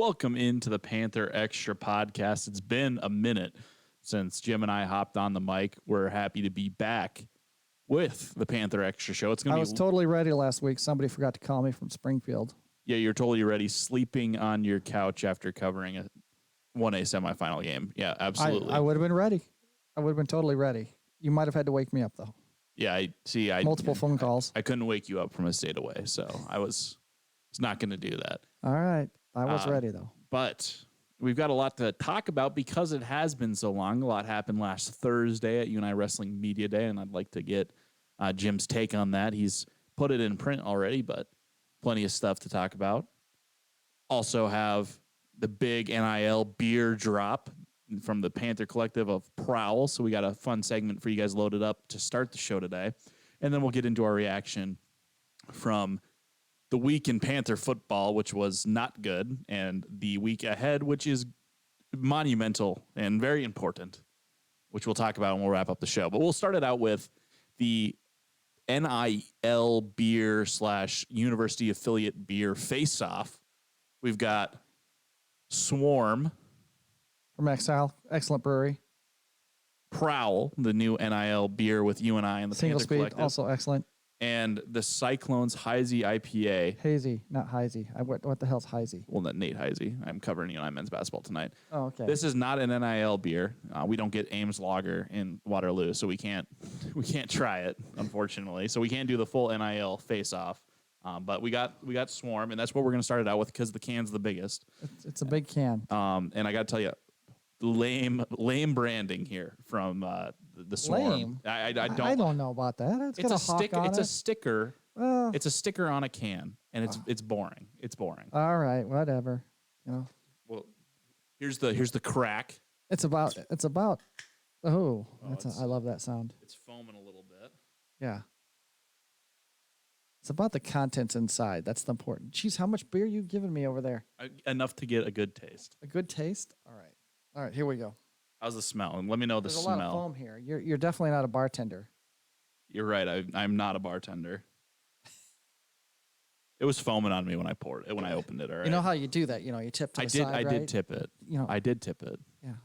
Welcome into the PantherExtra Podcast. It's been a minute since Jim and I hopped on the mic. We're happy to be back with the PantherExtra show. I was totally ready last week. Somebody forgot to call me from Springfield. Yeah, you're totally ready, sleeping on your couch after covering a 1A semifinal game. Yeah, absolutely. I would have been ready. I would have been totally ready. You might have had to wake me up, though. Yeah, I multiple phone calls. I couldn't wake you up from a state away, so I was not going to do that. All right. I was ready, though. But we've got a lot to talk about because it has been so long. A lot happened last Thursday at UNI Wrestling Media Day, and I'd like to get Jim's take on that. He's put it in print already, but plenty of stuff to talk about. Also have the big NIL beer drop from the Panther Collective of PROWL. So we got a fun segment for you guys loaded up to start the show today. And then we'll get into our reaction from the week in Panther football, which was not good, and the week ahead, which is monumental and very important, which we'll talk about when we'll wrap up the show. But we'll start it out with the NIL beer / university affiliate beer face-off. We've got Swarm from Exile, excellent brewery. PROWL, the new NIL beer with UNI and the Single Panther Speed, Collective. also excellent. And the Cyclones Heisey IPA. Hazy, not Heisey. What the hell's Heisey? Well, not Nate Heisey. I'm covering UNI men's basketball tonight. Oh, okay. This is not an NIL beer. We don't get Ames Lager in Waterloo, so we can't try it, unfortunately. So we can't do the full NIL face-off. But we got Swarm, and that's what we're going to start it out with because the can's the biggest. It's a big can. And I got to tell you, lame branding here from the Swarm. Lame? I don't know about that. It's got a sticker. It's a sticker. Well, It's a sticker on a can, and it's boring. It's boring. all right, whatever. You know, Well, here's the crack. it's about. Oh, I love that sound. It's foaming a little bit. Yeah. It's about the contents inside. That's the important. Jeez, how much beer you giving me over there? Enough to get a good taste. A good taste? All right, here we go. How's the smell? And let me know the There's smell. a lot of foam here. You're definitely not a bartender. You're right. I'm not a bartender. It was foaming on me when I poured it, when I opened it. All right. You know how you do that? You know, you tip to the side, I right? did tip it. You know, I did tip it. yeah.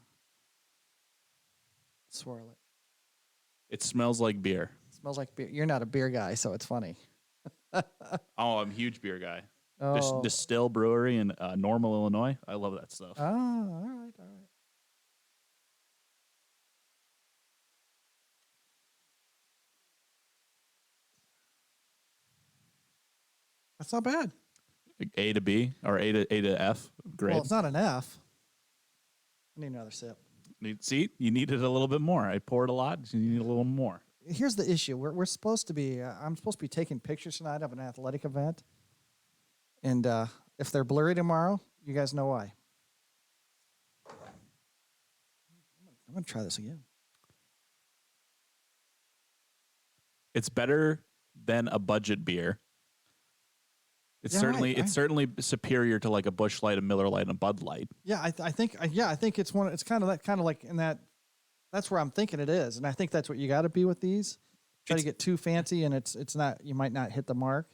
Swirl it. It smells like beer. Smells like beer. You're not a beer guy, so it's funny. Oh, I'm a huge beer guy. Oh. Distill Brewery in Normal, Illinois. I love that stuff. Oh, all right. That's not bad. A to B or A to F. Great. Well, it's not an F. I need another sip. See, you needed a little bit more. I poured a lot. You need a little more. Here's the issue. We're supposed to be. I'm supposed to be taking pictures tonight of an athletic event, and if they're blurry tomorrow, you guys know why. I'm gonna try this again. It's better than a budget beer. It's certainly superior to like a Busch Light, a Miller Light, and a Bud Light. Yeah, I think it's one. It's kind of like in that. That's where I'm thinking it is, and I think that's what you got to be with these. Try to get too fancy, and it's not. You might not hit the mark.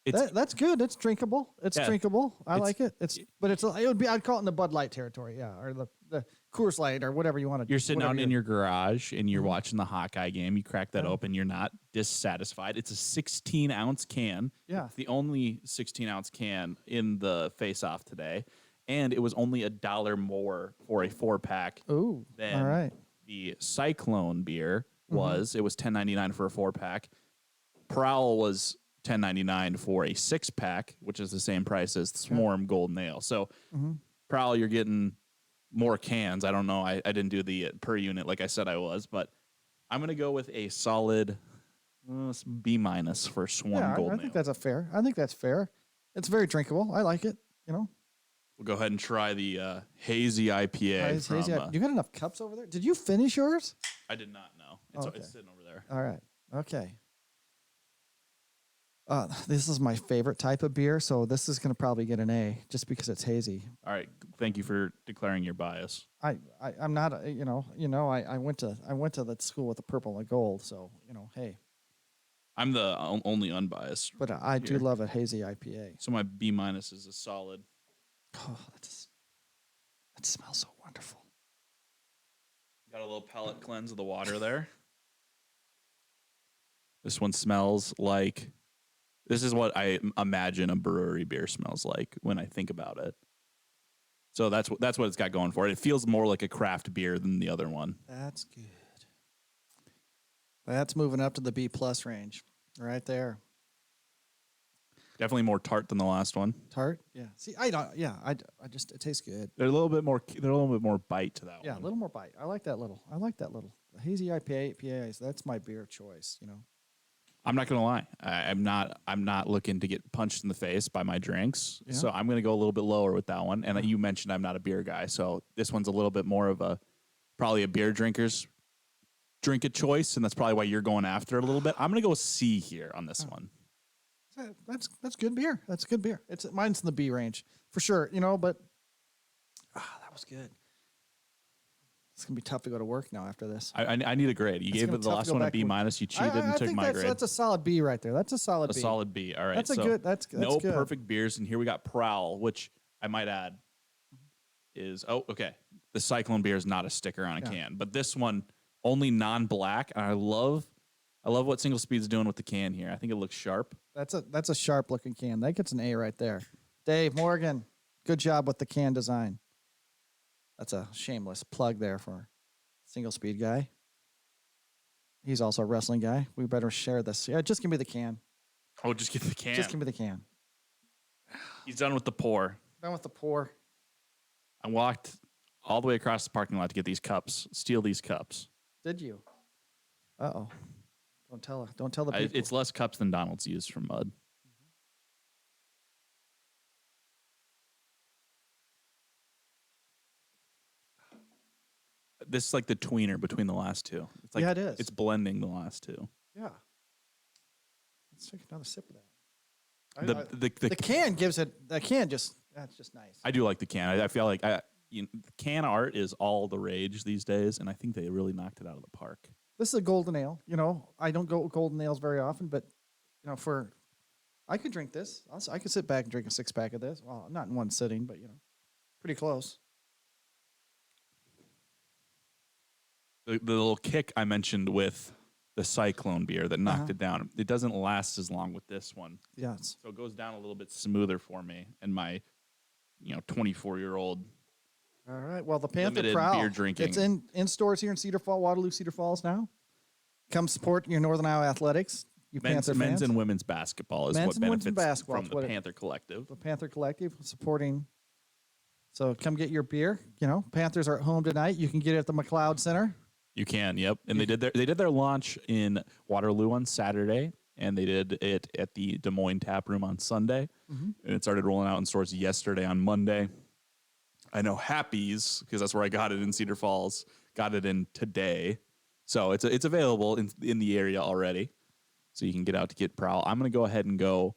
That's good. It's drinkable. It's drinkable. I like it. I'd call it in the Bud Light territory, yeah, or the Coors Light or whatever you want to. You're sitting out in your garage and you're watching the Hawkeye game. You crack that open. You're not dissatisfied. It's a 16-ounce can. Yeah, it's the only 16-ounce can in the face-off today, and it was only $1 more for a 4-pack. Ooh, than all right. The Cyclone beer was. It was $10.99 for a 4-pack. PROWL was $10.99 for a 6-pack, which is the same price as Swarm Golden Ale. So PROWL, you're getting more cans. I don't know. I didn't do the per unit like I said I was, but I'm going to go with a solid B- for Swarm Golden Ale. I think that's fair. I think that's fair. It's very drinkable. I like it. You know. We'll go ahead and try the hazy IPA. Hazy. You got enough cups over there? Did you finish yours? I did not know. It's sitting over there. All right. Okay. This is my favorite type of beer, so this is going to probably get an A just because it's hazy. All right. Thank you for declaring your bias. I'm not. I went to the school with the purple and gold, so hey. I'm the only unbiased. But I do love a hazy IPA. So my B- is a solid. Oh, that's It smells so wonderful. Got a little palate cleanse of the water there. This one smells like, this is what I imagine a brewery beer smells like when I think about it. So that's what it's got going for it. It feels more like a craft beer than the other one. That's good. That's moving up to the B+ range right there. Definitely more tart than the last one. Tart? Yeah. See, I just, it tastes good. There's a little bit more bite to that one. Yeah, a little more bite. I like that little. The hazy IPAs, that's my beer choice, you know. I'm not gonna lie. I'm not looking to get punched in the face by my drinks. Yeah. So I'm gonna go a little bit lower with that one. And you mentioned I'm not a beer guy, so this one's a little bit more of probably a beer drinker's drink of choice, and that's probably why you're going after it a little bit. I'm gonna go C here on this one. That's good beer. That's good beer. Mine's in the B range for sure, you know. But that was good. It's gonna be tough to go to work now after this. I need a grade. You gave it the last one a B-. You cheated and took my grade. That's a solid B right there. That's a solid B. A solid B. All right. That's good. That's no good. Perfect beers, and here we got PROWL, which I might add is okay. The Cyclone beer is not a sticker on a can, but this one only non-black. And I love what Single Speed's doing with the can here. I think it looks sharp. That's a sharp looking can. That gets an A right there. Dave Morgan, good job with the can design. That's a shameless plug there for Single Speed guy. He's also a wrestling guy. We better share this. Yeah, just give me the can. Oh, just give me the can. Just give me the can. He's done with the pour. Done with the pour. I walked all the way across the parking lot to get these cups, steal these cups. Did you? Uh-oh. Don't tell the people. It's less cups than Donald's used for mud. This is like the tweener between the last two. It's like, yeah, it is. It's blending the last two. Yeah. Let's take another sip of that. The can that's just nice. I do like the can. I feel like can art is all the rage these days, and I think they really knocked it out of the park. This is a golden ale. You know, I don't go golden ales very often, but you know, I could drink this. I could sit back and drink a 6-pack of this. Well, not in one sitting, but you know, pretty close. The little kick I mentioned with the Cyclone beer that knocked it down, it doesn't last as long with this one. Yes. So it goes down a little bit smoother for me and my, 24-year-old. All right. Well, the Panther PROWL beer drinking. It's in stores here in Cedar Falls, Waterloo-Cedar Falls now. Come support your Northern Iowa athletics. Men's and women's basketball is what benefits from the Panther Collective. The Panther Collective supporting. So come get your beer. You know, Panthers are at home tonight. You can get it at the McLeod Center. You can, yep. And they did their launch in Waterloo on Saturday, and they did it at the Des Moines Tap Room on Sunday. Mm-hmm. And it started rolling out in stores yesterday on Monday. I know Happy's, because that's where I got it in Cedar Falls, got it in today. So it's available in the area already. So you can get out to get PROWL. I'm gonna go ahead and go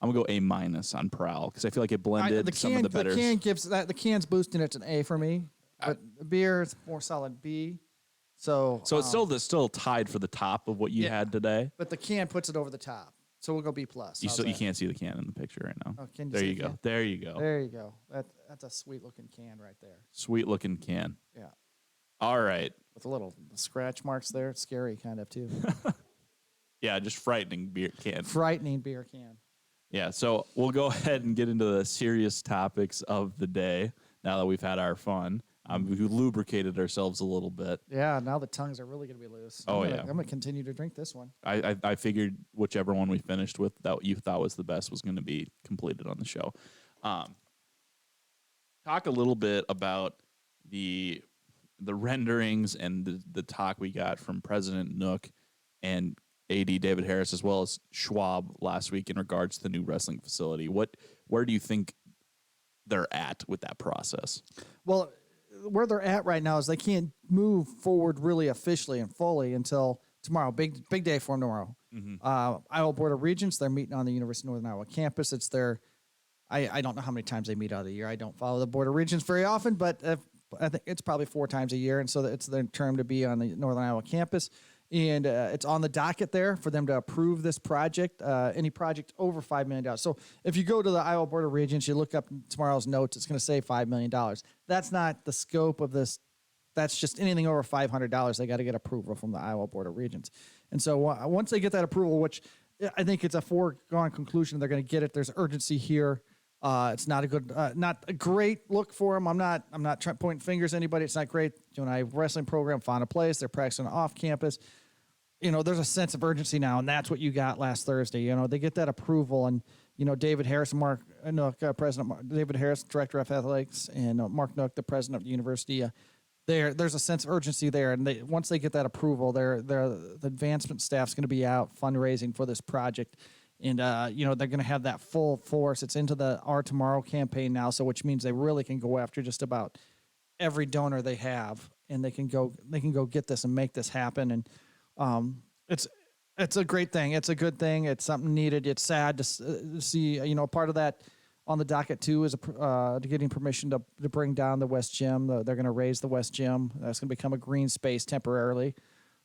A- on PROWL because I feel like it blended some of the better. The can's boosting it to an A for me. But the beer is more solid B. So it's still tied for the top of what you had today. But the can puts it over the top. So we'll go B+. You can't see the can in the picture right now. Oh, there you go. There you go. There you go. That's a sweet looking can right there. Sweet looking can. Yeah. All right. With a little scratch marks there. It's scary kind of too. Yeah, just frightening beer can. Frightening beer can. Yeah, so we'll go ahead and get into the serious topics of the day now that we've had our fun. We've lubricated ourselves a little bit. Yeah, now the tongues are really going to be loose. I'm going to continue to drink this one. I figured whichever one we finished with that you thought was the best was going to be completed on the show. Talk a little bit about the renderings and the talk we got from President Nook and AD David Harris as well as Schwab last week in regards to the new wrestling facility. Where do you think they're at with that process? Well, where they're at right now is they can't move forward really officially and fully until tomorrow. Big day for them tomorrow. Mm-hmm. Iowa Board of Regents, they're meeting on the University of Northern Iowa campus. It's their, I don't know how many times they meet out of the year. I don't follow the Board of Regents very often, but I think it's probably 4 times a year. And so it's their term to be on the Northern Iowa campus. And it's on the docket there for them to approve this project, any project over $5 million. So if you go to the Iowa Board of Regents, you look up tomorrow's notes, it's going to say $5 million. That's not the scope of this. That's just anything over $500. They got to get approval from the Iowa Board of Regents. And so once they get that approval, which I think it's a foregone conclusion, they're going to get it. There's urgency here. It's not a good, not a great look for them. I'm not trying to point fingers at anybody. It's not great. UNI wrestling program found a place. They're practicing off campus. There's a sense of urgency now, and that's what you got last Thursday. They get that approval, and David Harris, David Harris, director of athletics, and Mark Nook, the president of the university. There's a sense of urgency there, and once they get that approval, the advancement staff's going to be out fundraising for this project. And, they're going to have that full force. It's into the Our Tomorrow campaign now, so which means they really can go after just about every donor they have, and they can go get this and make this happen. And it's a great thing. It's a good thing. It's something needed. It's sad to see, part of that on the docket too is getting permission to bring down the West Gym. They're going to raise the West Gym. That's going to become a green space temporarily.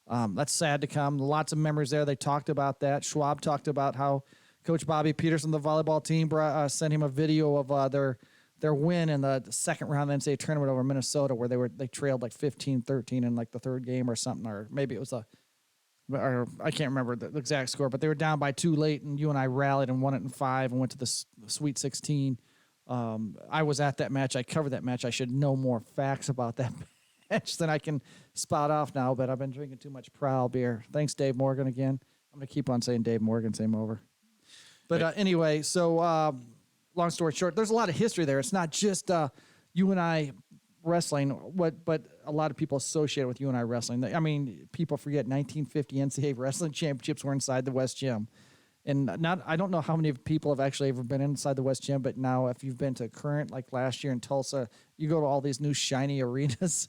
That's sad to come. Lots of memories there. They talked about that. Schwab talked about how Coach Bobby Peterson, the volleyball team, sent him a video of their win in the second round of the NCAA tournament over Minnesota, where they trailed like 15-13 in like the third game or something, or maybe it was or I can't remember the exact score, but they were down by 2 late, and UNI rallied and won it in 5 and went to the Sweet 16. I was at that match. I covered that match. I should know more facts about that match than I can spout off now, but I've been drinking too much PROWL beer. Thanks, Dave Morgan, again. I'm going to keep on saying Dave Morgan, same over. But anyway, so long story short, there's a lot of history there. It's not just UNI wrestling, but a lot of people associated with UNI wrestling. I mean, people forget 1950 NCAA wrestling championships were inside the West Gym. And I don't know how many people have actually ever been inside the West Gym, but now if you've been to Current, like last year in Tulsa, you go to all these new shiny arenas,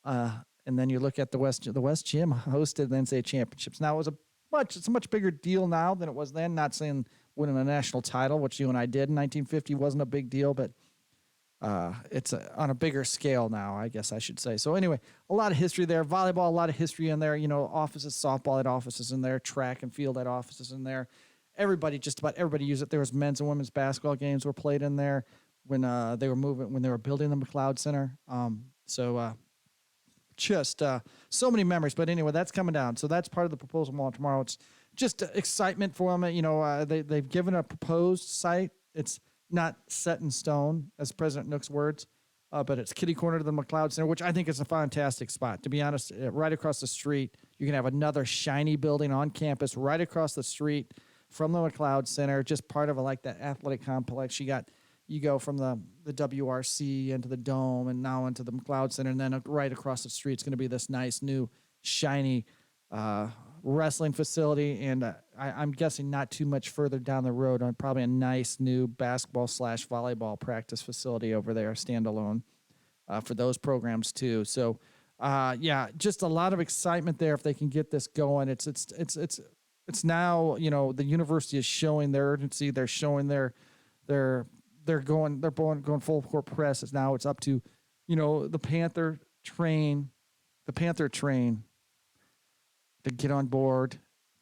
and then you look at the West Gym hosted the NCAA championships. Now it's a much bigger deal now than it was then. Not saying winning a national title, which UNI did in 1950, wasn't a big deal, but it's on a bigger scale now, I guess I should say. So anyway, a lot of history there. Volleyball, a lot of history in there. Offices, softball had offices in there. Track and field had offices in there. Just about everybody used it. There was men's and women's basketball games were played in there when they were building the McLeod Center. So many memories. But anyway, that's coming down. So that's part of the proposal tomorrow. It's just excitement for them. They've given a proposed site. It's not set in stone, as President Nook's words, but it's kitty corner to the McLeod Center, which I think is a fantastic spot. To be honest, right across the street, you can have another shiny building on campus right across the street from the McLeod Center, just part of that athletic complex. You go from the WRC into the Dome and now into the McLeod Center, and then right across the street, it's going to be this nice new shiny wrestling facility, and I'm guessing not too much further down the road on probably a nice new basketball/volleyball practice facility over there, standalone for those programs too. So, just a lot of excitement there if they can get this going. It's now the university is showing their urgency. They're showing they're going full court press. It's up to the Panther train to get on board,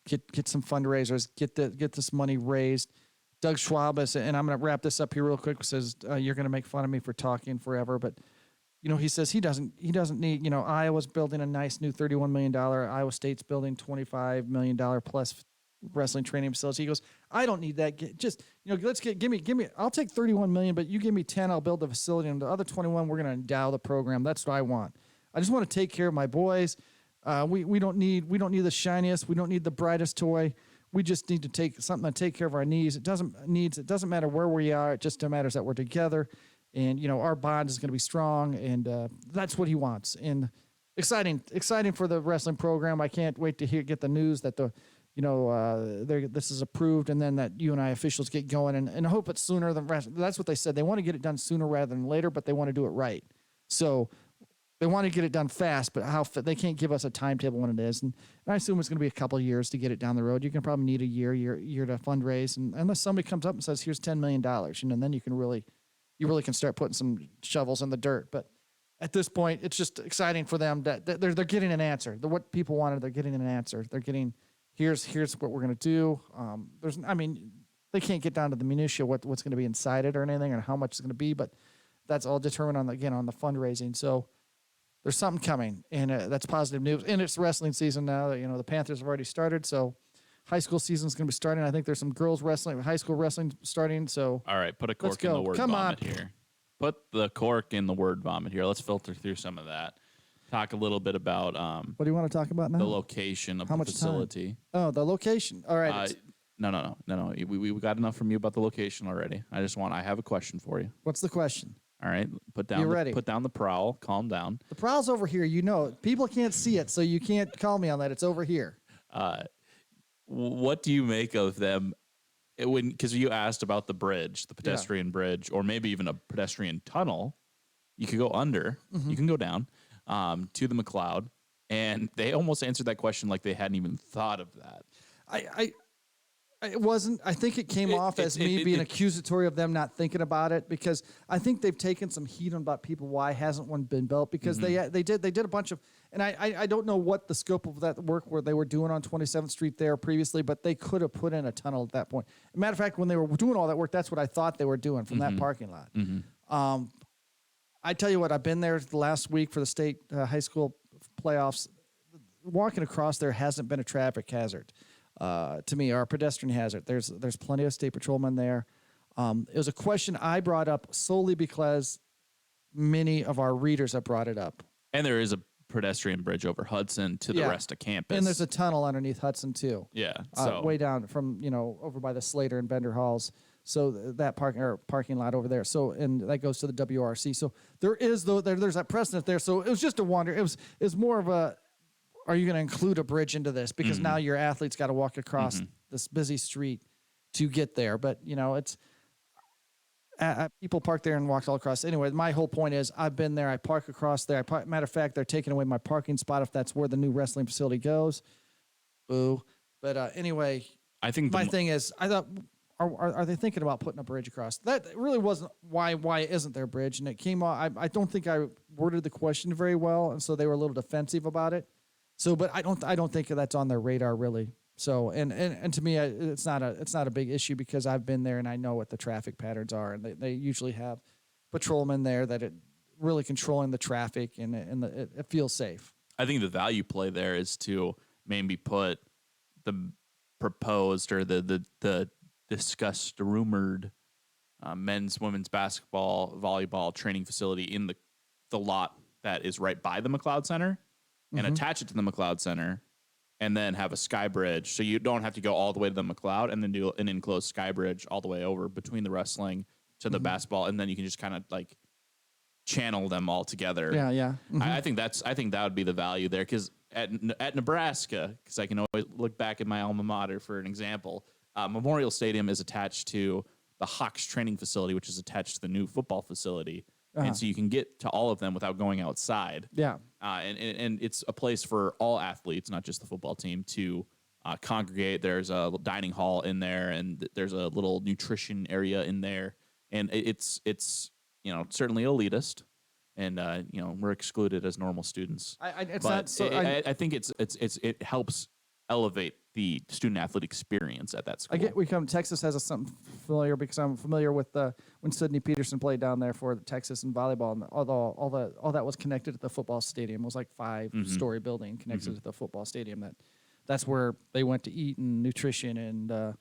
get some fundraisers, get this money raised. Doug Schwab and I'm going to wrap this up here real quick, says you're going to make fun of me for talking forever, but he says he doesn't need, Iowa's building a nice new $31 million, Iowa State's building $25 million plus wrestling training facilities. He goes, I don't need that. Give me, I'll take 31 million, but you give me 10, I'll build the facility, and the other 21, we're going to endow the program. That's what I want. I just want to take care of my boys. We don't need the shiniest. We don't need the brightest toy. We just need to take something to take care of our needs. It doesn't matter where we are. It just matters that we're together, and our bond is going to be strong. And that's what he wants. And exciting for the wrestling program. I can't wait to get the news that this is approved, and then that UNI officials get going. And I hope it's sooner than rest. That's what they said. They want to get it done sooner rather than later, but they want to do it right. So they want to get it done fast, but they can't give us a timetable when it is. And I assume it's going to be a couple of years to get it down the road. You can probably need a year to fundraise. And unless somebody comes up and says, here's $10 million, then you really can start putting some shovels in the dirt. But at this point, it's just exciting for them that they're getting an answer. What people wanted, they're getting an answer. They're getting, here's what we're going to do. They can't get down to the minutia what's going to be inside it or anything, or how much it's going to be, but that's all determined on the fundraising. So there's something coming, and that's positive news. And it's wrestling season now. The Panthers have already started, so high school season is going to be starting. I think there's some girls wrestling, high school wrestling starting. So all right, put a cork in the word vomit here. Put the cork in the word vomit here. Let's filter through some of that. Talk a little bit about what do you want to talk about now? The location of the facility. Time? Oh, the location. All right. No. We got enough from you about the location already. I have a question for you. What's the question? All right, put down the PROWL. Calm down. The PROWL's over here. People can't see it, so you can't call me on that. It's over here. What do you make of them? Because you asked about the bridge, the pedestrian bridge, or maybe even a pedestrian tunnel. You could go under. Mm-hmm. You can go down to the McLeod, and they almost answered that question like they hadn't even thought of that. It wasn't. I think it came off as me being accusatory of them not thinking about it, because I think they've taken some heat on about people. Why hasn't one been built? Because they did a bunch of, and I don't know what the scope of that work where they were doing on 27th Street there previously, but they could have put in a tunnel at that point. As a matter of fact, when they were doing all that work, that's what I thought they were doing from that parking lot. Mm-hmm. I tell you what, I've been there the last week for the state high school playoffs. Walking across there hasn't been a traffic hazard. To me, or a pedestrian hazard. There's plenty of state patrolmen there. It was a question I brought up solely because many of our readers have brought it up. And there is a pedestrian bridge over Hudson to the rest of campus. And there's a tunnel underneath Hudson too. Yeah. Way down from, over by the Slater and Bender Halls. So that parking lot over there. So, and that goes to the WRC. So there's that precedent there. So it was just a wonder. It was more of a, are you going to include a bridge into this? Because now your athletes got to walk across this busy street to get there. But, it's people park there and walk all across. Anyway, my whole point is I've been there. I park across there. Matter of fact, they're taking away my parking spot if that's where the new wrestling facility goes. Boo. But anyway, I think my thing is, I thought, are they thinking about putting a bridge across? That really wasn't why isn't there a bridge? And it came off. I don't think I worded the question very well, and so they were a little defensive about it. So, but I don't think that's on their radar really. So, and to me, it's not a big issue because I've been there and I know what the traffic patterns are, and they usually have patrolmen there that it really controlling the traffic, and it feels safe. I think the value play there is to maybe put the proposed or the discussed rumored men's, women's basketball, volleyball training facility in the lot that is right by the McLeod Center. And attach it to the McLeod Center, and then have a sky bridge, so you don't have to go all the way to the McLeod, and then do an enclosed sky bridge all the way over between the wrestling to the basketball, and then you can just kind of like channel them all together. Yeah. Mm-hmm. I think that would be the value there, because at Nebraska, because I can always look back at my alma mater for an example. Memorial Stadium is attached to the Hawks training facility, which is attached to the new football facility. And so you can get to all of them without going outside. Yeah. And it's a place for all athletes, not just the football team, to congregate. There's a dining hall in there, and there's a little nutrition area in there. And it's certainly elitist, and we're excluded as normal students. I think it helps elevate the student athlete experience at that school. Texas has something familiar because I'm familiar with when Sidney Peterson played down there for Texas in volleyball, and all that was connected to the football stadium. It was like 5-story building connected to the football stadium. That's where they went to eat, and nutrition and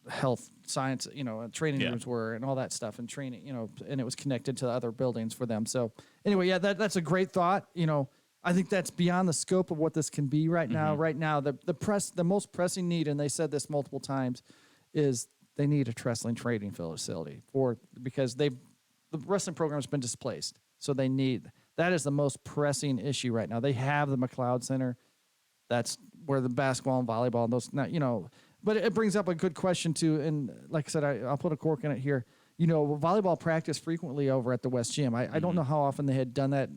health science, training rooms were, and all that stuff, and training, and it was connected to other buildings for them. So anyway, that's a great thought. I think that's beyond the scope of what this can be right now. Mm-hmm. Right now, the most pressing need, and they said this multiple times, is they need a wrestling training facility because the wrestling program has been displaced. So that is the most pressing issue right now. They have the McLeod Center. That's where the basketball and volleyball and those, but it brings up a good question too. And like I said, I'll put a cork in it here. Volleyball practice frequently over at the West Gym. I don't know how often they had done that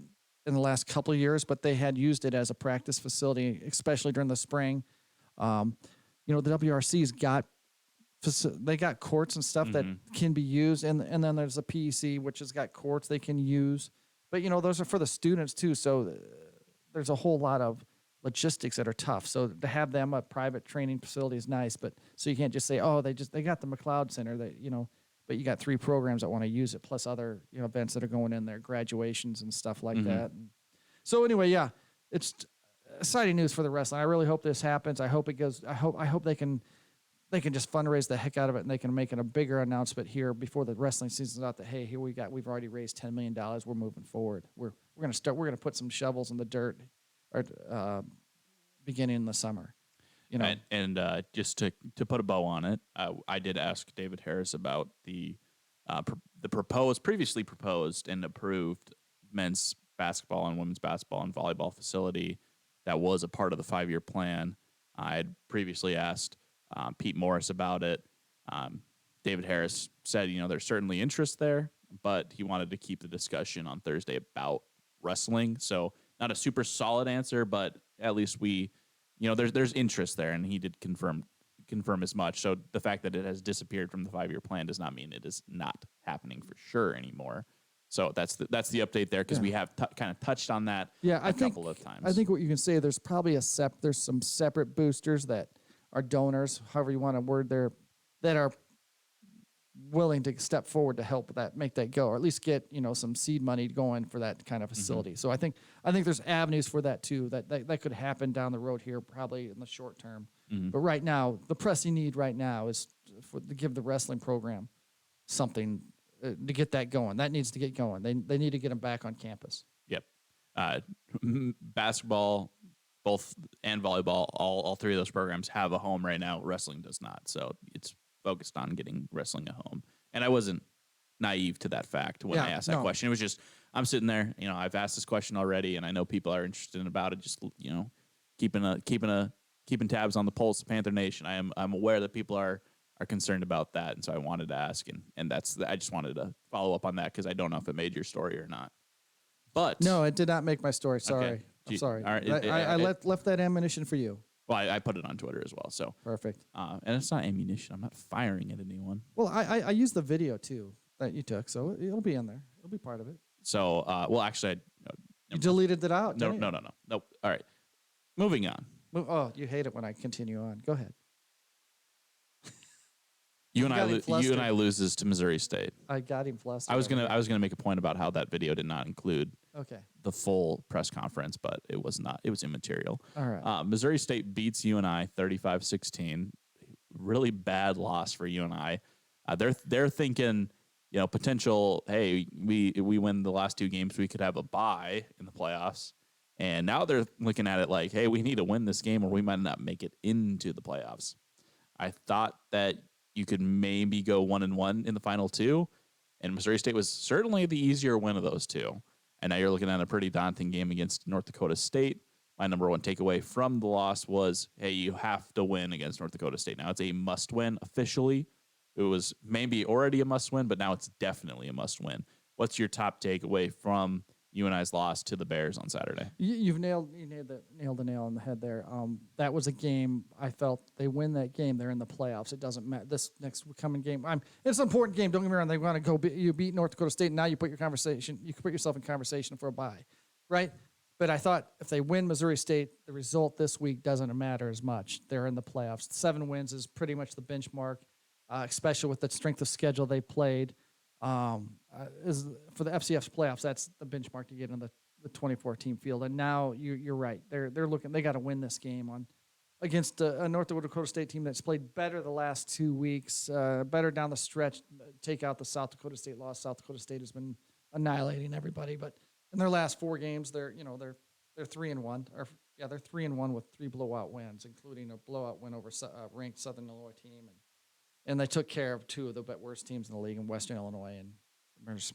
in the last couple of years, but they had used it as a practice facility, especially during the spring. The WRC's got courts and stuff that can be used, and then there's a PEC which has got courts they can use But, those are for the students too. So there's a whole lot of logistics that are tough. So to have them a private training facility is nice, but so you can't just say, oh, they got the McLeod Center that, but you got 3 programs that want to use it, plus other, events that are going in there, graduations and stuff like that. And so anyway, yeah, it's exciting news for the wrestling. I really hope this happens. I hope it goes. I hope they can just fundraise the heck out of it, and they can make it a bigger announcement here before the wrestling season's out that, hey, we've already raised $10 million. We're moving forward. We're going to put some shovels in the dirt or beginning in the summer. And just to put a bow on it, I did ask David Harris about the previously proposed and approved men's basketball and women's basketball and volleyball facility that was a part of the 5-year plan. I had previously asked Pete Morris about it. David Harris said, there's certainly interest there, but he wanted to keep the discussion on Thursday about wrestling. So not a super solid answer, but at least there's interest there, and he did confirm as much. So the fact that it has disappeared from the 5-year plan does not mean it is not happening for sure anymore. So that's the update there, because we have kind of touched on that a couple of times. I think what you can say, there's probably there's some separate boosters that are donors, however you want to word there, that are willing to step forward to help make that go, or at least get some seed money going for that kind of facility. So I think there's avenues for that too, that could happen down the road here, probably in the short term. But right now, the pressing need right now is to give the wrestling program something to get that going. That needs to get going. They need to get them back on campus. Yep. Basketball, both, and volleyball, all 3 of those programs have a home right now. Wrestling does not. So it's focused on getting wrestling a home. And I wasn't naive to that fact when I asked that question. It was just, I'm sitting there, I've asked this question already, and I know people are interested about it. Just, keeping tabs on the pulse of Panther Nation. I'm aware that people are concerned about that, and so I wanted to ask, and I just wanted to follow up on that, because I don't know if it made your story or not. But no, it did not make my story. Sorry, okay. I'm sorry. All right, I left that ammunition for you. Well, I put it on Twitter as well. So perfect. And it's not ammunition. I'm not firing at anyone. Well, I used the video too that you took, so it'll be in there. It'll be part of it. So, well, actually, you deleted it out. No. All right, moving on. Oh, you hate it when I continue on. Go ahead. UNI loses to Missouri State. I got him flustered. I was gonna make a point about how that video did not include the full press conference, but it was not. It was immaterial. All right. Missouri State beats UNI 35-16. Really bad loss for UNI. They're thinking, potential. Hey, we win the last 2 games, we could have a bye in the playoffs. And now they're looking at it like, hey, we need to win this game, or we might not make it into the playoffs. I thought that you could maybe go 1-1 in the final 2, and Missouri State was certainly the easier win of those 2. And now you're looking at a pretty daunting game against North Dakota State. My number 1 takeaway from the loss was, hey, you have to win against North Dakota State. Now it's a must-win officially. It was maybe already a must-win, but now it's definitely a must-win. What's your top takeaway from UNI's loss to the Bears on Saturday? You've nailed the nail on the head there. That was a game I felt they win that game, they're in the playoffs. It doesn't matter. This next coming game, it's an important game. Don't get me wrong. They want to go. You beat North Dakota State, and now you put yourself in conversation for a bye, right? But I thought if they win Missouri State, the result this week doesn't matter as much. They're in the playoffs. 7 wins is pretty much the benchmark, especially with the strength of schedule they played. Is for the FCS playoffs, that's the benchmark to get in the 24-team field. And now you're right. They're looking. They got to win this game against a North Dakota State team that's played better the last 2 weeks, better down the stretch. Take out the South Dakota State loss. South Dakota State has been annihilating everybody, but in their last 4 games, they're 3-1. They're 3-1 with 3 blowout wins, including a blowout win over ranked Southern Illinois team, and they took care of 2 of the worst teams in the league in Western Illinois and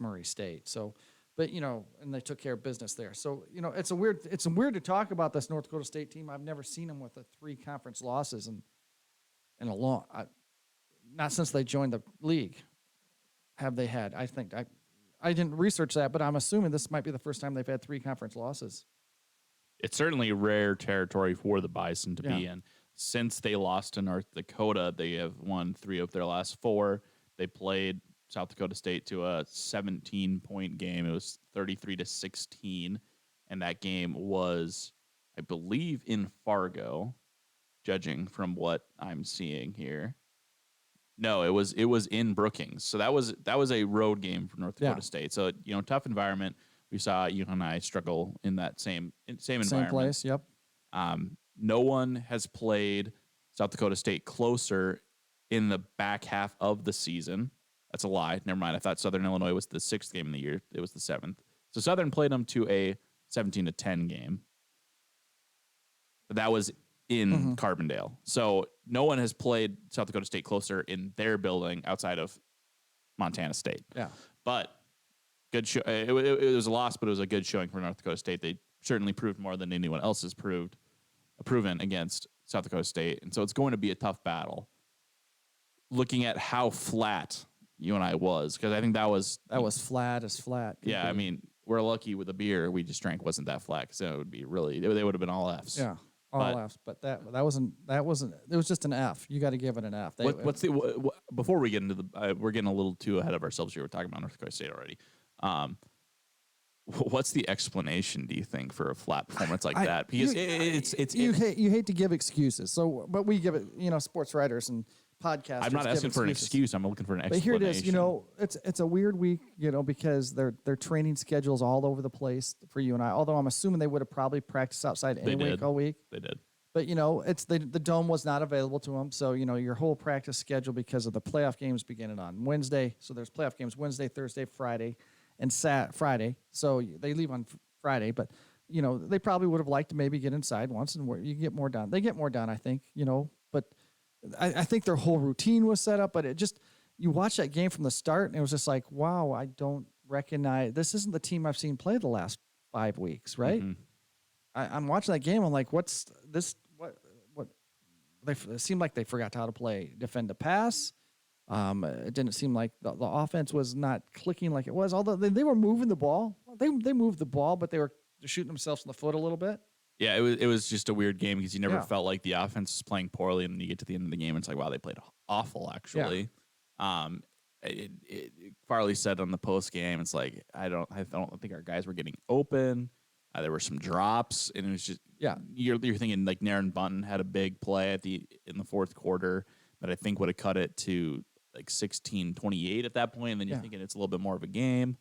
Murray State. So, but and they took care of business there. So, it's weird to talk about this North Dakota State team. I've never seen them with 3 conference losses in a long, not since they joined the league. Have they had? I think I didn't research that, but I'm assuming this might be the first time they've had 3 conference losses. It's certainly rare territory for the Bison to be in. Since they lost to North Dakota, they have won 3 of their last 4. They played South Dakota State to a 17-point game. It was 33-16, and that game was, I believe, in Fargo, judging from what I'm seeing here. No, it was in Brookings. So that was a road game for North Dakota State. So, tough environment. We saw UNI struggle in that same environment. Same place, yep. No one has played South Dakota State closer in the back half of the season. That's a lie. Never mind. I thought Southern Illinois was the 6th game of the year. It was the 7th. So Southern played them to a 17-10 game. But that was in Carbondale. So no one has played South Dakota State closer in their building outside of Montana State. Yeah. But good show. It was a loss, but it was a good showing for North Dakota State. They certainly proved more than anyone else has proven against South Dakota State. And so it's going to be a tough battle. Looking at how flat UNI was, because I think that was flat as flat. Yeah, I mean, we're lucky with the beer we just drank wasn't that flat, because it would be really, they would have been all Fs. Yeah, all Fs. But that wasn't. It was just an F. You got to give it an F. Before we get into we're getting a little too ahead of ourselves here. We're talking about North Dakota State already. What's the explanation, do you think, for a flat performance like that? Because you hate to give excuses. So, but we give it. Sports writers and podcasters. I'm not asking for an excuse. I'm looking for an explanation. But here it is. It's a weird week. Because their training schedule's all over the place for UNI. Although I'm assuming they would have probably practiced outside anyway all week. They did. But it's the dome was not available to them. So your whole practice schedule, because of the playoff games beginning on Wednesday. So there's playoff games Wednesday, Thursday, Friday, and Friday. So they leave on Friday, but they probably would have liked to maybe get inside once and where you get more done. They get more done, I think. But I think their whole routine was set up. But it just, you watch that game from the start, and it was just like, wow, I don't recognize, this isn't the team I've seen play the last 5 weeks, right? Mm-hmm. I'm watching that game. I'm like, what's this? What? It seemed like they forgot how to play defend the pass. It didn't seem like the offense was not clicking like it was. Although they were moving the ball, they moved the ball, but they were shooting themselves in the foot a little bit. Yeah, it was just a weird game, because you never felt like the offense was playing poorly, and then you get to the end of the game, and it's like, wow, they played awful, actually. Yeah. Farley said on the post game, it's like, I don't think our guys were getting open. There were some drops, and it was just you're thinking like Naren Bunton had a big play in the fourth quarter that I think would have cut it to like 16-28 at that point, and then you're thinking it's a little bit more of a game.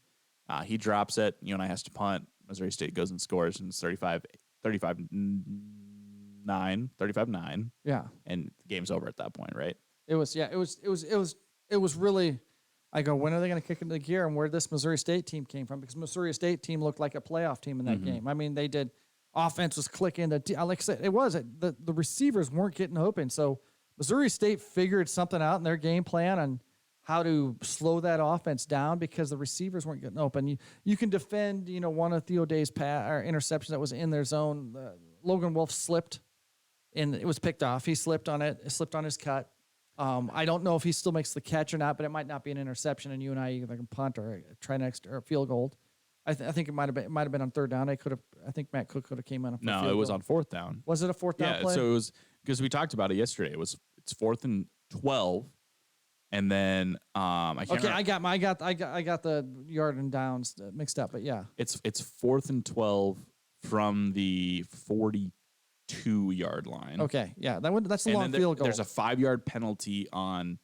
He drops it. UNI has to punt. Missouri State goes and scores, and it's 35-9. Yeah, and the game's over at that point, right? It was really. I go, when are they going to kick into gear, and where this Missouri State team came from? Because Missouri State team looked like a playoff team in that game. I mean, they did. Offense was clicking. Like I said, the receivers weren't getting open. So Missouri State figured something out in their game plan on how to slow that offense down, because the receivers weren't getting open. You can defend, one of Theo Day's interceptions that was in their zone. Logan Wolf slipped, and it was picked off. He slipped on it. It slipped on his cut. I don't know if he still makes the catch or not, but it might not be an interception, and UNI either can punt or try next or field goal. I think it might have been on third down. I think Matt Cook could have came on. No, it was on fourth down. Was it a fourth down play? Yeah, so it was, because we talked about it yesterday. It's 4th and 12, and then I got the yard and downs mixed up, but yeah, it's 4th and 12 from the 42-yard line. Okay, yeah, that's a long field goal. There's a 5-yard penalty on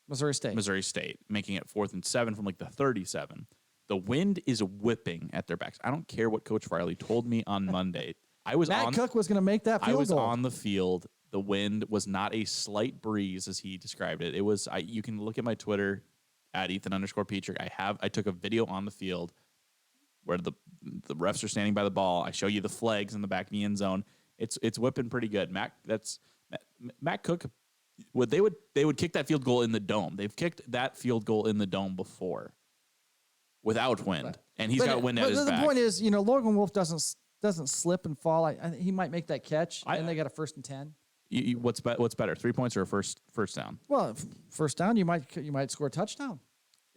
Missouri State, making it 4th and 7 from like the 37. The wind is whipping at their backs. I don't care what Coach Farley told me on Monday. Matt Cook was going to make that field goal. I was on the field. The wind was not a slight breeze, as he described it. It was. You can look at my Twitter at Ethan_Petrick. I took a video on the field where the refs are standing by the ball. I show you the flags in the back of the end zone. It's whipping pretty good. Matt Cook. They would kick that field goal in the dome. They've kicked that field goal in the dome before, without wind, and he's got wind at his back. The point is, Logan Wolf doesn't slip and fall. He might make that catch, and they got a 1st and 10. What's better, 3 points or a first down? Well, first down, you might score a touchdown.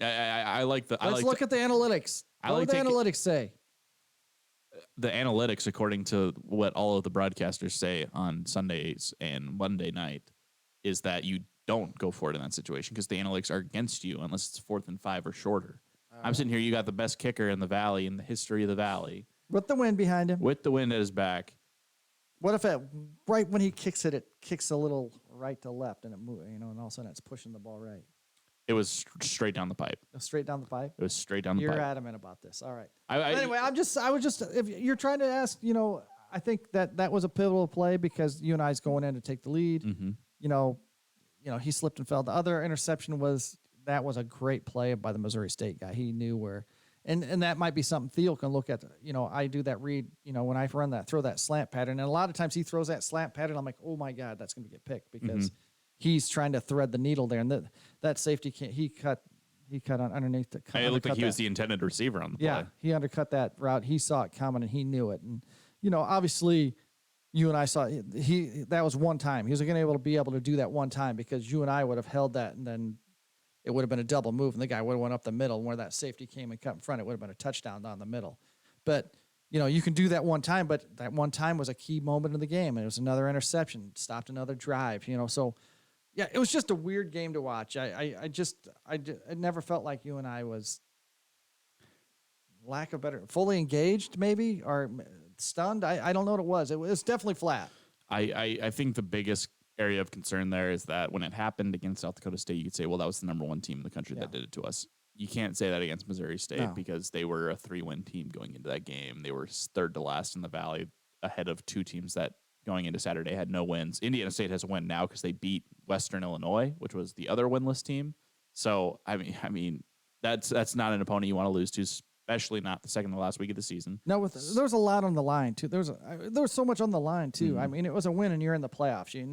I like the. Let's look at the analytics. What would the analytics say? The analytics, according to what all of the broadcasters say on Sundays and Monday night, is that you don't go for it in that situation because the analytics are against you unless it's 4th and 5 or shorter. I'm sitting here. You got the best kicker in the Valley, in the history of the Valley. With the wind behind him. With the wind at his back. What if right when he kicks it kicks a little right to left and it moves, and all of a sudden it's pushing the ball right? It was straight down the pipe. Straight down the pipe? It was straight down the pipe. You're adamant about this. All right. Anyway, I was just, if you're trying to ask, I think that was a pivotal play because UNI's going in to take the lead. Mm-hmm. He slipped and fell. The other interception was a great play by the Missouri State guy. He knew where, and that might be something Theo can look at. I do that read, when I throw that slant pattern, and a lot of times he throws that slant pattern. I'm like, oh my God, that's going to get picked because he's trying to thread the needle there. And that safety he cut on underneath the. It looked like he was the intended receiver on the play. Yeah, he undercut that route. He saw it coming and he knew it. And obviously, you and I saw that was one time. He was going to be able to do that one time because you and I would have held that, and then it would have been a double move, and the guy would have went up the middle. And where that safety came and cut in front, it would have been a touchdown down the middle. But you can do that one time, but that one time was a key moment in the game, and it was another interception, stopped another drive. So. Yeah, it was just a weird game to watch. I never felt like you and I was fully engaged maybe or stunned. I don't know what it was. It was definitely flat. I think the biggest area of concern there is that when it happened against South Dakota State, you could say, well, that was the number 1 team in the country that did it to us. You can't say that against Missouri State because they were a 3-win team going into that game. They were 3rd to last in the Valley ahead of 2 teams that going into Saturday had no wins. Indiana State has a win now because they beat Western Illinois, which was the other winless team. So I mean that's not an opponent you want to lose to, especially not the second to last week of the season. No, there was a lot on the line too. There was so much on the line too. I mean, it was a win and you're in the playoffs. You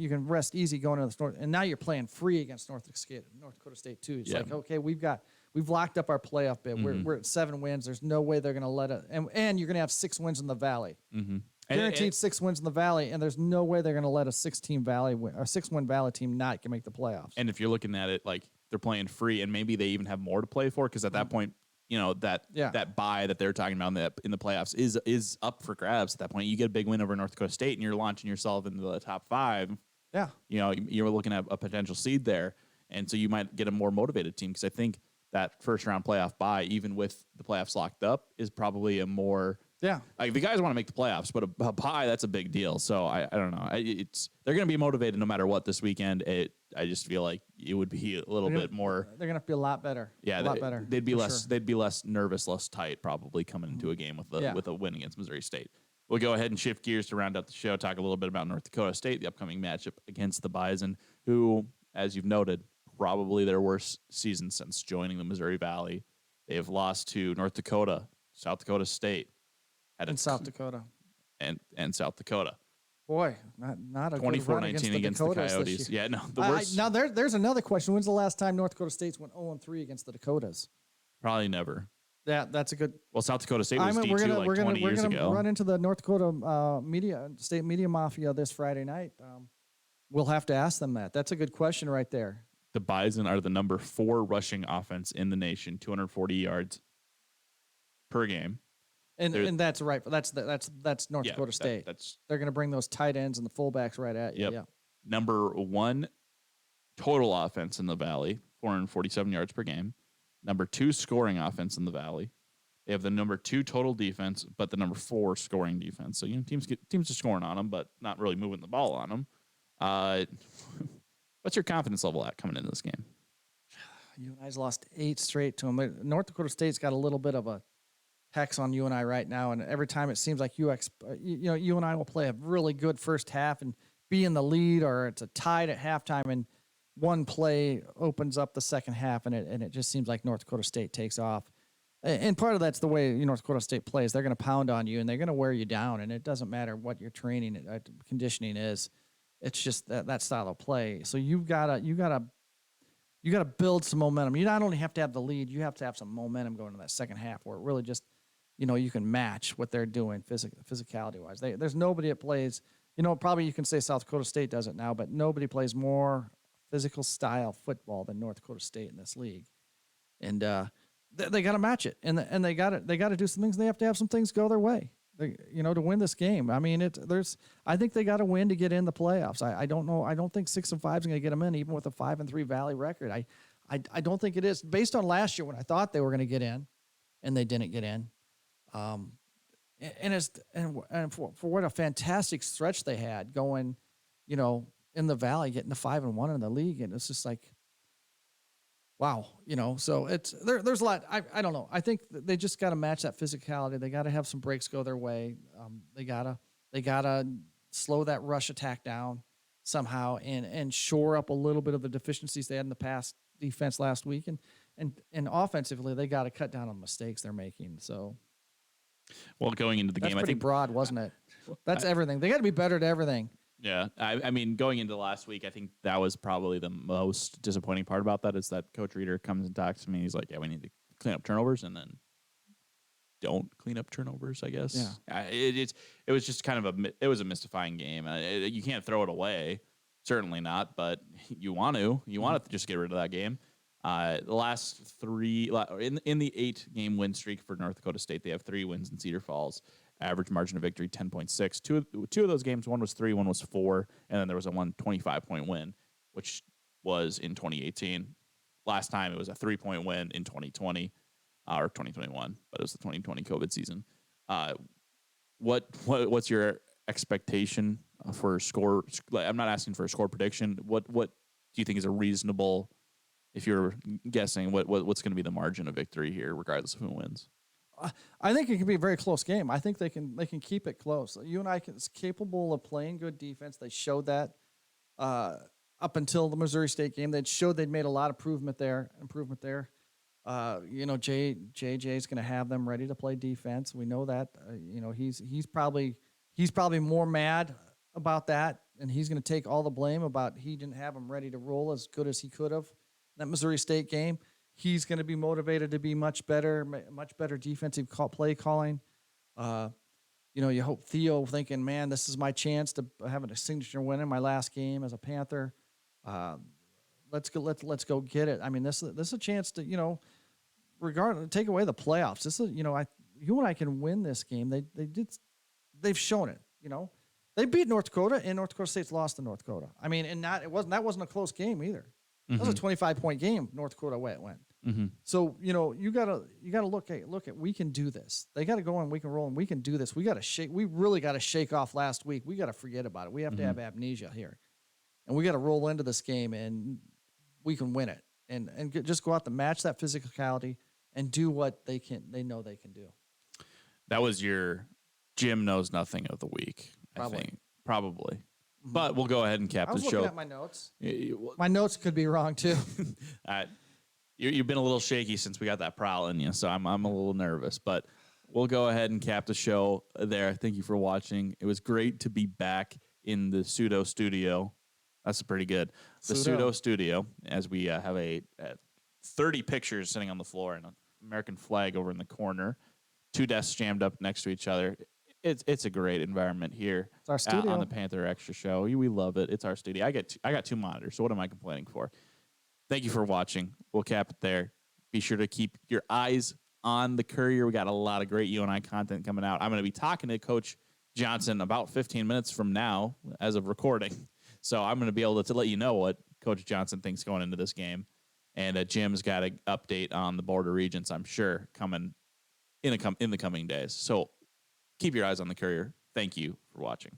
can rest easy going into the North, and now you're playing free against North Dakota State too. It's like, okay, we've locked up our playoff bid. We're at 7 wins. There's no way they're going to let it. And you're going to have 6 wins in the Valley. Mm-hmm. Guaranteed 6 wins in the Valley, and there's no way they're going to let a 6-win Valley team not can make the playoffs. And if you're looking at it like they're playing free, and maybe they even have more to play for, because at that point, that bye that they're talking about in the playoffs is up for grabs. At that point, you get a big win over North Dakota State, and you're launching yourself into the top 5. Yeah, you're looking at a potential seed there, and so you might get a more motivated team, because I think that first round playoff bye, even with the playoffs locked up, is probably a more like the guys want to make the playoffs, but a bye, that's a big deal. So I don't know. They're going to be motivated no matter what this weekend. I just feel like it would be a little bit more. They're going to be a lot better. Yeah, a lot better. They'd be less. Sure. They'd be less nervous, less tight, probably coming into a game with a win against Missouri State. We'll go ahead and shift gears to round out the show. Talk a little bit about North Dakota State, the upcoming matchup against the Bison, who, as you've noted, probably their worst season since joining the Missouri Valley. They have lost to North Dakota, South Dakota State, South Dakota, and South Dakota. Boy, not a 24-19 against the Coyotes. Yeah, no, the worst. Now there's another question. When's the last time North Dakota State's went 0-3 against the Dakotas? Probably never. Yeah, that's a good. Well, South Dakota State was D2 like 20 years ago. We're gonna run into the North Dakota state media mafia this Friday night. We'll have to ask them that. That's a good question right there. The Bison are the number 4 rushing offense in the nation, 240 yards per game. And that's right. That's North Dakota State. They're going to bring those tight ends and the fullbacks right at you. Yep. Yeah. Number 1 total offense in the Valley, 447 yards per game. Number 2 scoring offense in the Valley. They have the number 2 total defense, but the number 4 scoring defense. So teams are scoring on them, but not really moving the ball on them. What's your confidence level at coming into this game? You and I's lost 8 straight to them. North Dakota State's got a little bit of a hex on you and I right now, and every time it seems like you and I will play a really good first half and be in the lead, or it's a tied at halftime, and one play opens up the second half, and it just seems like North Dakota State takes off. And part of that's the way North Dakota State plays. They're going to pound on you, and they're going to wear you down, and it doesn't matter what your training conditioning is. It's just that style of play. So you gotta build some momentum. You not only have to have the lead, you have to have some momentum going into that second half where it really just, you can match what they're doing physicality wise. There's nobody that plays. Probably you can say South Dakota State does it now, but nobody plays more physical style football than North Dakota State in this league. And they got to match it, and they got to do some things. They have to have some things go their way. to win this game. I mean, I think they got to win to get in the playoffs. I don't know. I don't think 6-5 is going to get them in, even with a 5-3 Valley record. I don't think it is based on last year when I thought they were going to get in, and they didn't get in. And for what a fantastic stretch they had going, in the Valley, getting to 5-1 in the league, and it's just like, wow, So there's a lot. I don't know. I think they just got to match that physicality. They got to have some breaks go their way. They gotta slow that rush attack down somehow and shore up a little bit of the deficiencies they had in the past defense last week, and offensively they got to cut down on mistakes they're making. So. Well, going into the game, I think broad, wasn't it? That's everything. They got to be better at everything. Yeah, I mean, going into last week, I think that was probably the most disappointing part about that is that Coach Reeder comes and talks to me. He's like, "Yeah, we need to clean up turnovers," and then don't clean up turnovers. I guess. Yeah. It was just kind of it was a mystifying game. You can't throw it away, certainly not. But you want to just get rid of that game. The last three in the 8-game win streak for North Dakota State, they have 3 wins in Cedar Falls. Average margin of victory 10.6. Two of those games, one was 3, one was 4, and then there was a 25-point win, which was in 2018. Last time it was a 3-point win in 2020 or 2021, but it was the 2020 COVID season. What's your expectation for score? I'm not asking for a score prediction. What do you think is a reasonable? If you're guessing, what's going to be the margin of victory here, regardless of who wins? I think it can be a very close game. I think they can keep it close. UNI is capable of playing good defense. They showed that up until the Missouri State game. They showed they'd made a lot of improvement there. JJ is going to have them ready to play defense. We know that. He's probably more mad about that, and he's going to take all the blame about he didn't have them ready to roll as good as he could have. That Missouri State game, he's going to be motivated to be much better defensive play calling. You hope Theo thinking, man, this is my chance to have a signature win in my last game as a Panther. Let's go get it. I mean, this is a chance to, take away the playoffs. This is, UNI can win this game. They've shown it. They beat North Dakota, and North Dakota State's lost to North Dakota. I mean, that wasn't a close game either. That was a 25-point game. North Dakota way it went. Mm-hmm. So you gotta look at we can do this. They gotta go and we can roll and we can do this. We really gotta shake off last week. We gotta forget about it. We have to have amnesia here, and we gotta roll into this game and we can win it and just go out to match that physicality and do what they know they can do. That was your Jim knows nothing of the week. Probably. I think probably. But we'll go ahead and cap the show. I was looking at my notes. My notes could be wrong, too. You've been a little shaky since we got that PROWL in you, so I'm a little nervous. But we'll go ahead and cap the show there. Thank you for watching. It was great to be back in the Pseudo Studio. That's pretty good. The Pseudo Studio, as we have 30 pictures sitting on the floor and an American flag over in the corner. 2 desks jammed up next to each other. It's a great environment here. It's our studio on the PantherExtra show. We love it. It's our studio. I got 2 monitors, so what am I complaining for? Thank you for watching. We'll cap it there. Be sure to keep your eyes on the Courier. We got a lot of great UNI content coming out. I'm going to be talking to Coach Johnson about 15 minutes from now as of recording. So I'm going to be able to let you know what Coach Johnson thinks going into this game. And Jim's got an update on the border regions, I'm sure, coming in the coming days. So keep your eyes on the Courier. Thank you for watching.